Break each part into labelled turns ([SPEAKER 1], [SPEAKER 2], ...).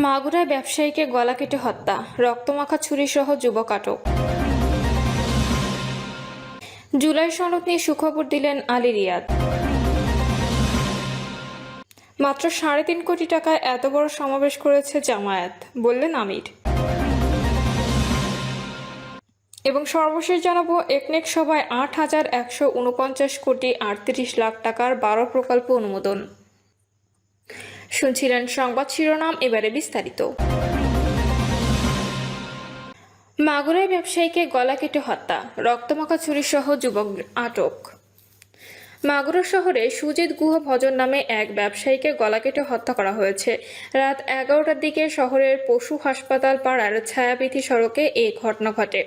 [SPEAKER 1] মাগুরায় ব্যবসায়ীকে গলা কেটে হত্যা, রক্তমাখা ছুরিসহ যুবক আটক। জুলাই সনদ নিয়ে সুখবর দিলেন আলী রিয়াদ। মাত্র ৩.৫ কোটি টাকায় এত বড় সমাবেশ করেছে জামায়াত, বললেন আমির। এবং সর্বশেষ জানাবো, একনেক সভায় ৮,১৪৯ কোটি ৩৮ লাখ টাকার ১২ প্রকল্প অনুমোদন। শুনছিলেন সংবাদ শিরোনাম, এবারে বিস্তারিত। মাগুরায় ব্যবসায়ীকে গলা কেটে হত্যা, রক্তমাখা ছুরিসহ যুবক আটক। মাগুরা শহরে সুজিত গুহ ভজন নামে এক ব্যবসায়ীকে গলা কেটে হত্যা করা হয়েছে। রাত ১১টার দিকে শহরের পশু হাসপাতাল পাড়ার ছায়াবিথি সড়কে এই ঘটনা ঘটে।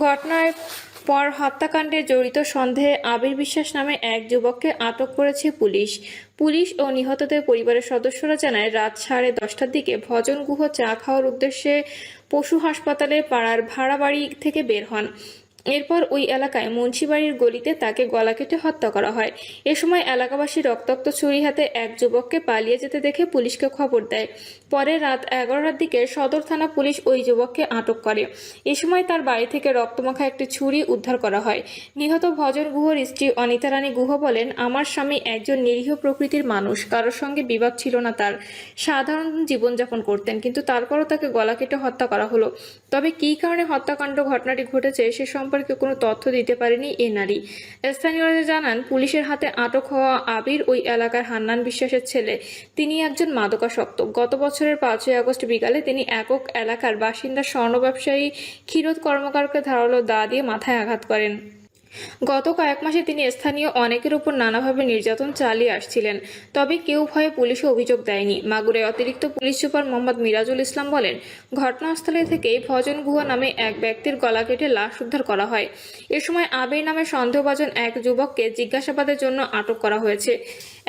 [SPEAKER 1] ঘটনার পর হত্যাকাণ্ডে জড়িত সন্দেহে আবির বিশ্বাস নামে এক যুবককে আটক করেছে পুলিশ ও নিহতদের পরিবারের সদস্যরা জানায়, রাত 10:30টার দিকে ভজন গুহ চা খাওয়ার উদ্দেশ্যে পশু হাসপাতালে পাড়ার ভাড়া বাড়ি থেকে বের হন। এরপর ওই এলাকায় মুন্সিবাড়ির গলিতে তাকে গলা কেটে হত্যা করা হয়। এ সময় এলাকাবাসী রক্তাক্ত ছুরি হাতে এক যুবককে পালিয়ে যেতে দেখে পুলিশকে খবর দেয়। পরে রাত 11টার দিকে সদর থানা পুলিশ ওই যুবককে আটক করে। এ সময় তার বাড়ি থেকে রক্তমাখা একটি ছুরি উদ্ধার করা হয়। নিহত ভজন গুহর স্ত্রী অনিতা রানী গুহ বলেন, আমার স্বামী একজন নিরীহ প্রকৃতির মানুষ, কারোর সঙ্গে বিবাদ ছিল না তার, সাধারণ জীবনযাপন করতেন, কিন্তু তারপরও তাকে গলা কেটে হত্যা করা হলো। তবে কী কারণে হত্যাকাণ্ড ঘটনাটি ঘটেছে সে সম্পর্কে কোনো তথ্য দিতে পারেনি এ নারী। স্থানীয়রা জানান, পুলিশের হাতে আটক হওয়া আবির ওই এলাকার হান্নান বিশ্বাসের ছেলে। তিনি একজন মাদকাসক্ত। গত বছরের 5ই আগস্ট বিকালে তিনি একক এলাকার বাসিন্দা স্বর্ণ ব্যবসায়ী ক্ষীরোদ কর্মকারকে ধারালো দা দিয়ে মাথায় আঘাত করেন। গত কয়েক মাসে তিনি স্থানীয় অনেকের উপর নানাভাবে নির্যাতন চালিয়ে আসছিলেন, তবে কেউ ভয়ে পুলিশে অভিযোগ দেয়নি। মাগুরায় অতিরিক্ত পুলিশ সুপার মোহাম্মদ মিরাজুল ইসলাম বলেন, ঘটনাস্থলে থেকেই ভজন গুহা নামে এক ব্যক্তির গলা কেটে লাশ উদ্ধার করা হয়। এ সময় আবির নামে সন্দেহভাজন এক যুবককে জিজ্ঞাসাবাদের জন্য আটক করা হয়েছে।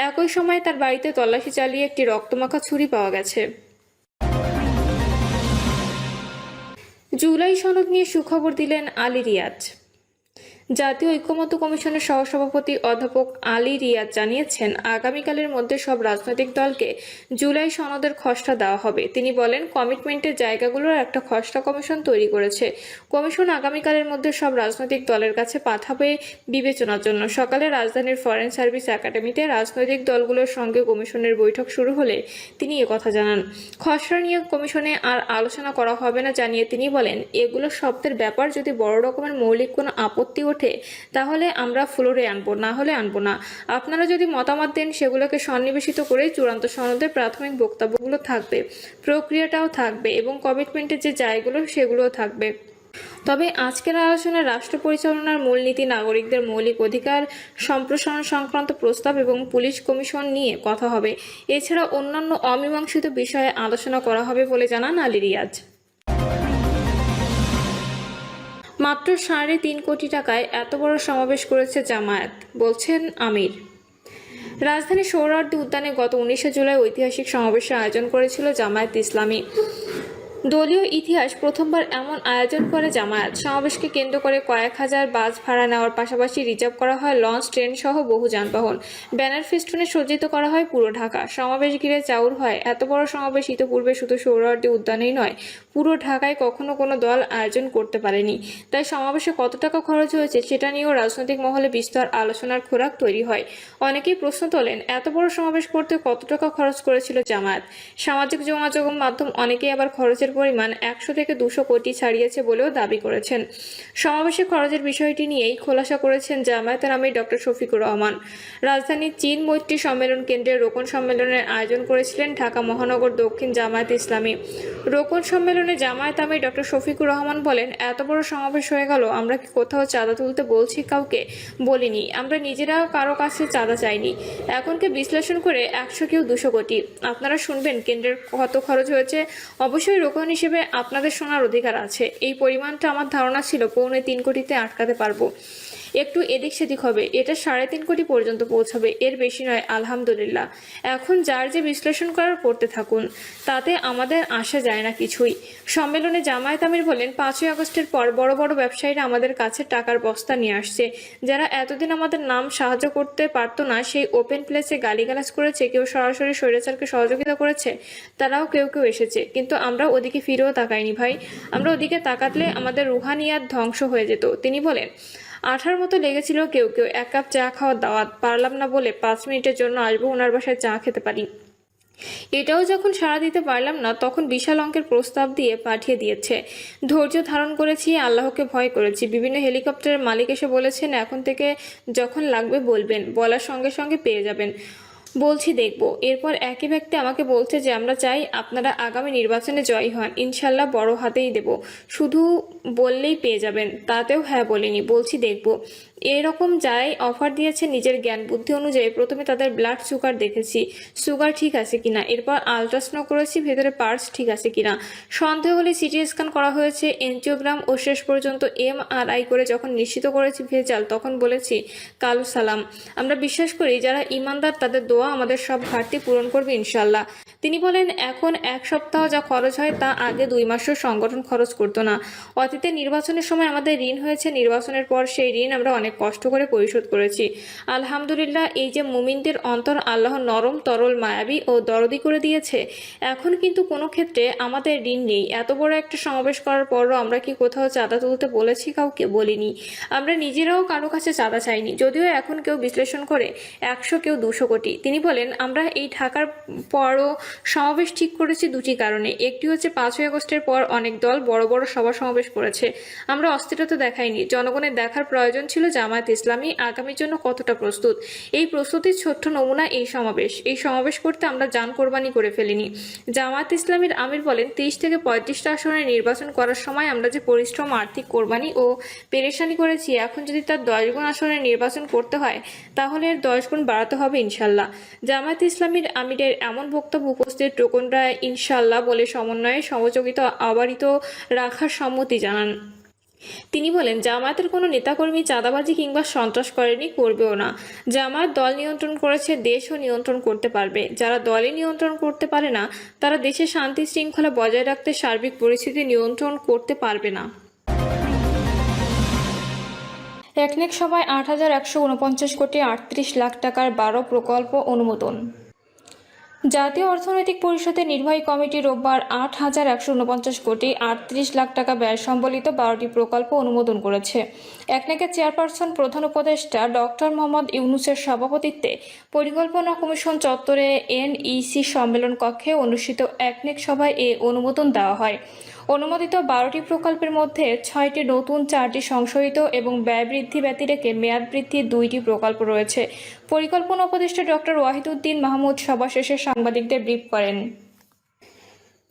[SPEAKER 1] একই সময় তার বাড়িতে তল্লাশি চালিয়ে একটি রক্তমাখা ছুরি পাওয়া গেছে। জুলাই সনদ নিয়ে সুখবর দিলেন আলী রিয়াদ। জাতীয় ঐক্যমত্য কমিশনের সহসভাপতি অধ্যাপক আলী রিয়াদ জানিয়েছেন, আগামীকালের মধ্যে সব রাজনৈতিক দলকে জুলাই সনদের খসড়া দেওয়া হবে। তিনি বলেন, কমিটমেন্টের জায়গাগুলোর একটা খসড়া কমিশন তৈরি করেছে। কমিশন আগামীকালের মধ্যে সব রাজনৈতিক দলের কাছে পাঠাবে বিবেচনার জন্য। সকালে রাজধানীর ফরেন সার্ভিস একাডেমিতে রাজনৈতিক দলগুলোর সঙ্গে কমিশনের বৈঠক শুরু হলে তিনি একথা জানান। খসড়া নিয়ে কমিশনে আর আলোচনা করা হবে না জানিয়ে তিনি বলেন, এগুলো শব্দের ব্যাপার, যদি বড় রকমের মৌলিক কোনো আপত্তি ওঠে তাহলে আমরা ফ্লোরে আনবো, না হলে আনবো না। আপনারা যদি মতামত দেন সেগুলোকে সন্নিবেশিত করে চূড়ান্ত সনদের প্রাথমিক বক্তব্যগুলো থাকবে, প্রক্রিয়াটাও থাকবে এবং কমিটমেন্টের যে জায়গাগুলো সেগুলোও থাকবে। তবে আজকের আলোচনায় রাষ্ট্র পরিচালনার মূলনীতি, নাগরিকদের মৌলিক অধিকার সম্প্রসারণ সংক্রান্ত প্রস্তাব এবং পুলিশ কমিশন নিয়ে কথা হবে। এছাড়া অন্যান্য অমীমাংসিত বিষয়ে আলোচনা করা হবে বলে জানান আলী রিয়াদ। মাত্র ৩.৫ কোটি টাকায় এত বড় সমাবেশ করেছে জামায়াত, বলছেন আমির। রাজধানীর সোহরাওয়ার্দী উদ্যানে গত 19শে জুলাই ঐতিহাসিক সমাবেশের আয়োজন করেছিল জামায়াত ইসলামী। দলীয় ইতিহাস প্রথমবার এমন আয়োজন করে জামায়াত। সমাবেশকে কেন্দ্র করে কয়েক হাজার বাস ভাড়া নেওয়ার পাশাপাশি রিজার্ভ করা হয় লঞ্চ, ট্রেন সহ বহু যানবাহন। ব্যানার ফেস্টুনে সজ্জিত করা হয় পুরো ঢাকা। সমাবেশ ঘিরে চাউর হয়, এত বড় সমাবেশ ইতিপূর্বে শুধু সোহরাওয়ার্দী উদ্যানেই নয়, পুরো ঢাকায় কখনো কোনো দল আয়োজন করতে পারেনি। তাই সমাবেশে কত টাকা খরচ হয়েছে সেটা নিয়েও রাজনৈতিক মহলে বিস্তর আলোচনার খোরাক তৈরি হয়। অনেকেই প্রশ্ন তোলেন, এত বড় সমাবেশ করতে কত টাকা খরচ করেছিল জামায়াত। সামাজিক যোগাযোগ মাধ্যম অনেকেই আবার খরচের পরিমাণ 100 থেকে 200 কোটি ছাড়িয়েছে বলেও দাবি করেছেন। সমাবেশে খরচের বিষয়টি নিয়েই খোলাসা করেছেন জামায়াতের আমির ডক্টর শফিকুর রহমান। রাজধানীর চীন মৈত্রী সম্মেলন কেন্দ্রে রোকন সম্মেলনের আয়োজন করেছিলেন ঢাকা মহানগর দক্ষিণ জামায়াত ইসলামী। রোকন সম্মেলনে জামায়াত আমির ডক্টর শফিকুর রহমান বলেন, এত বড় সমাবেশ হয়ে গেল, আমরা কি কোথাও চাঁদা তুলতে বলছি? কাউকে বলিনি, আমরা নিজেরাও কারো কাছে চাঁদা চাইনি। এখনকে বিশ্লেষণ করে 100 কেউ 200 কোটি। আপনারা শুনবেন কেন্দ্রের কত খরচ হয়েছে। অবশ্যই রোকন হিসেবে আপনাদের শোনার অধিকার আছে। এই পরিমাণটা আমার ধারণা ছিল 3.25 কোটিতে আটকাতে পারবো। একটু এদিক সেদিক হবে, এটা 3.5 কোটি পর্যন্ত পৌঁছাবে, এর বেশি নয়। আলহামদুলিল্লাহ। এখন যার যে বিশ্লেষণ করার করতে থাকুন, তাতে আমাদের আসা যায় না কিছুই। সম্মেলনে জামায়াত আমির বলেন, 5ই আগস্টের পর বড় বড় ব্যবসায়ীরা আমাদের কাছে টাকার বস্তা নিয়ে আসছে। যারা এতদিন আমাদের নাম সাহায্য করতে পারতো না, সেই ওপেন প্লেসে গালিগালাজ করেছে, কেউ সরাসরি স্বৈরাচারকে সহযোগিতা করেছে, তারাও কেউ কেউ এসেছে। কিন্তু আমরা ওদিকে ফিরেও তাকাইনি ভাই। আমরা ওদিকে তাকাতলে আমাদের রুহানিয়াত ধ্বংস হয়ে যেত। তিনি বলেন, আঠার মতো লেগেছিল কেউ কেউ। 1 কাপ চা খাওয়ার দাওয়াত, পারলাম না বলে 5 মিনিটের জন্য আসবো ওনার বাসায় চা খেতে পারি, এটাও যখন সাড়া দিতে পারলাম না, তখন বিশাল অঙ্কের প্রস্তাব দিয়ে পাঠিয়ে দিয়েছে। ধৈর্য ধারণ করেছি, আল্লাহকে ভয় করেছি। বিভিন্ন হেলিকপ্টারের মালিক এসে বলেছেন, এখন থেকে যখন লাগবে বলবেন, বলার সঙ্গে সঙ্গে পেয়ে যাবেন। বলছি দেখব। এরপর একই ব্যক্তি আমাকে বলছে যে আমরা চাই আপনারা আগামী নির্বাচনে জয়ী হন, ইনশাল্লাহ বড় হাতেই দেব, শুধু বললেই পেয়ে যাবেন। তাতেও হ্যাঁ বলিনি, বলছি দেখব। এরকম যাই অফার দিয়েছে নিজের জ্ঞান বুদ্ধি অনুযায়ী। প্রথমে তাদের ব্লাড সুগার দেখেছি, সুগার ঠিক আছে কিনা, এরপর আলট্রাসাউন্ড করেছি ভেতরে পার্টস ঠিক আছে কিনা, সন্দেহ হলে সিটি স্ক্যান করা হয়েছে, এনজিওগ্রাম, ও শেষ পর্যন্ত MRI করে যখন নিশ্চিত করেছি ভেজাল, তখন বলেছি কালু সালাম। আমরা বিশ্বাস করি যারা ইমানদার তাদের দোয়া আমাদের সব ঘাটতি পূরণ করবে ইনশাল্লাহ। তিনি বলেন, এখন 1 সপ্তাহ যা খরচ হয় তা আগে 2 মাসও সংগঠন খরচ করতো না। অতীতে নির্বাচনের সময় আমাদের ঋণ হয়েছে, নির্বাচনের পর সেই ঋণ আমরা অনেক কষ্ট করে পরিশোধ করেছি। আলহামদুলিল্লাহ। এই যে মুমিনদের অন্তর আল্লাহ নরম, তরল, মায়াবী ও দরদি করে দিয়েছে, এখন কিন্তু কোনো ক্ষেত্রে আমাদের ঋণ নেই। এত বড় একটা সমাবেশ করার পরও আমরা কি কোথাও চাঁদা তুলতে বলেছি? কাউকে বলিনি। আমরা নিজেরাও কারো কাছে চাঁদা চাইনি, যদিও এখন কেউ বিশ্লেষণ করে 100, কেউ 200 কোটি। তিনি বলেন, আমরা এই ঢাকার পরও সমাবেশ ঠিক করেছি 2টি কারণে। একটি হচ্ছে 5ই আগস্টের পর অনেক দল বড় বড় সভা সমাবেশ করেছে, আমরা অস্থিরতা দেখাইনি। জনগণের দেখার প্রয়োজন ছিল জামায়াত ইসলামী আগামীর জন্য কতটা প্রস্তুত। এই প্রস্তুতির ছোট্ট নমুনা এই সমাবেশ। এই সমাবেশ করতে আমরা জান কোরবানি করে ফেলিনি। জামায়াত ইসলামীর আমির বলেন, 30 থেকে 35টা আসনে নির্বাচন করার সময় আমরা যে পরিশ্রম, আর্থিক কোরবানি ও পেরেশানি করেছি, এখন যদি তার 10 গুণ আসনে নির্বাচন করতে হয়, তাহলে এর 10 গুণ বাড়াতে হবে ইনশাল্লাহ। জামায়াত ইসলামীর আমিরের এমন বক্তব্য উপস্থিত টোকনরা ইনশাল্লাহ বলে সমন্বয়ে সহযোগিতা অবারিত রাখার সম্মতি জানান। তিনি বলেন, জামায়াতের কোনো নেতাকর্মী চাঁদাবাজি কিংবা সন্ত্রাস করেনি, করবেও না। জামায়াত দল নিয়ন্ত্রণ করেছে, দেশও নিয়ন্ত্রণ করতে পারবে। যারা দলে নিয়ন্ত্রণ করতে পারে না, তারা দেশে শান্তি শৃঙ্খলা বজায় রাখতে সার্বিক পরিস্থিতি নিয়ন্ত্রণ করতে পারবে না। একনেক সভায় 8,149 কোটি 38 লাখ টাকার 12 প্রকল্প অনুমোদন। জাতীয় অর্থনৈতিক পরিষদের নির্বাহী কমিটি রোববার 8,149 কোটি 38 লাখ টাকা ব্যয় সম্বলিত 12টি প্রকল্প অনুমোদন করেছে। একনেকের চেয়ারপারসন প্রধান উপদেষ্টা ডক্টর মোহাম্মদ ইউনূসের সভাপতিত্বে পরিকল্পনা কমিশন চত্বরে NEC সম্মেলন কক্ষে অনুষ্ঠিত একনেক সভায় এ অনুমোদন দেওয়া হয়। অনুমোদিত 12টি প্রকল্পের মধ্যে 6টি নতুন, 4টি সংশোধিত এবং ব্যয় বৃদ্ধি ব্যতিরেকে মেয়াদ বৃদ্ধির 2টি প্রকল্প রয়েছে। পরিকল্পনা উপদেষ্টা ডক্টর ওয়াহিদুদ্দিন মাহমুদ সভা শেষে সাংবাদিকদের ব্রিফ করেন।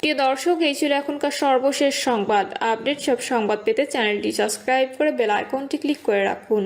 [SPEAKER 1] প্রিয় দর্শক, এই ছিল এখনকার সর্বশেষ সংবাদ আপডেট। সব সংবাদ পেতে চ্যানেলটি সাবস্ক্রাইব করে বেল আইকনটি ক্লিক করে রাখুন।